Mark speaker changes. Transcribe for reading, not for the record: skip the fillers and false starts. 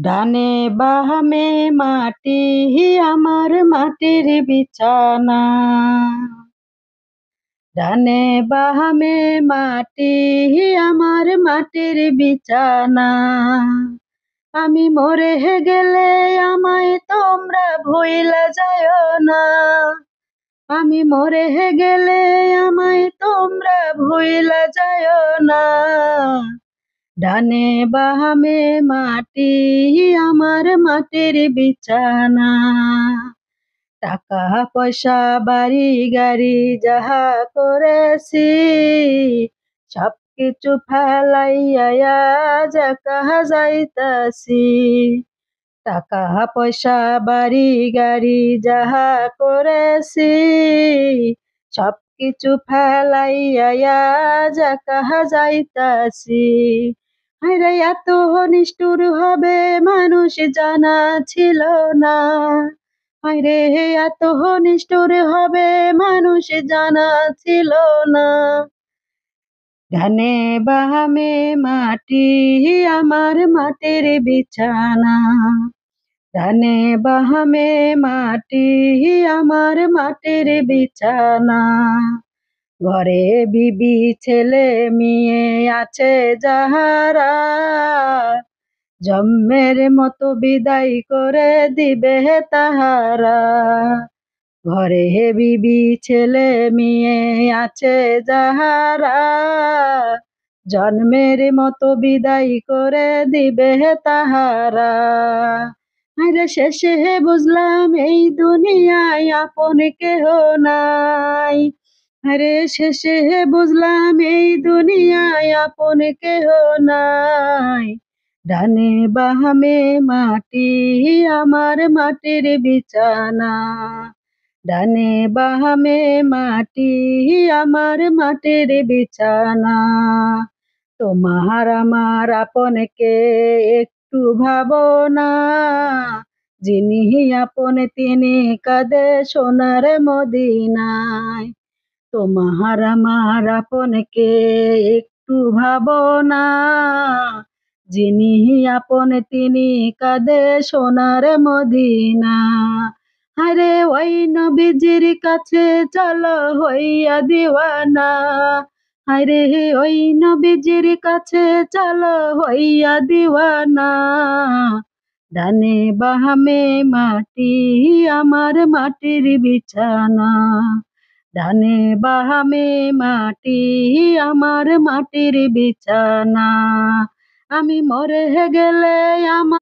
Speaker 1: ডানে বামে মাটি আমার মাটির বিছানা। ডানে বামে মাটি আমার মাটির বিছানা। আমি মরে গেলে আমায় তোমরা ভুইলা যাও না। আমি মরে গেলে আমায় তোমরা ভুইলা যাও না। ডানে বামে মাটি আমার মাটির বিছানা। টাকা পয়সা বাড়ি গাড়ি যাহা করেছি সব কিছু ফেলাইয়া যাকা যাইতাছি। টাকা পয়সা বাড়ি গাড়ি যাহা করেছি সব কিছু ফেলাইয়া যাকা যাইতাছি। হায়রে এত নিষ্ঠুর হবে মানুষ জানা ছিল না। হায়রে এত নিষ্ঠুর হবে মানুষ জানা ছিল না। ডানে বামে মাটি আমার মাটির বিছানা। ডানে বামে মাটি আমার মাটির বিছানা। ঘরে বিবি ছেলে মেয়ে আছে যাহারা জন্মের মতো বিদায় করে দিবে তাহারা। ঘরে বিবি ছেলে মেয়ে আছে যাহারা জন্মের মতো বিদায় করে দিবে তাহারা। আরে শেষে বুঝলাম এই দুনিয়ায় আপন কেহ নাই। আরে শেষে বুঝলাম এই দুনিয়ায় আপন কেহ নাই। ডানে বামে মাটি আমার মাটির বিছানা। ডানে বামে মাটি আমার মাটির বিছানা। তোমার আমার আপনকে একটু ভাবনা। যিনি আপন তিনি কাঁদে সোনার মদিনায়। তোমার আমার আপনকে একটু ভাবনা। যিনি আপন তিনি কাঁদে সোনার মদিনা। আরে ওই নবীজির কাছে চলো হইয়া দিওয়ানা। আরে ওই নবীজির কাছে চলো হইয়া দিওয়ানা। ডানে বামে মাটি আমার মাটির বিছানা। ডানে বামে মাটি আমার মাটির বিছানা। আমি মরে গেলে আমার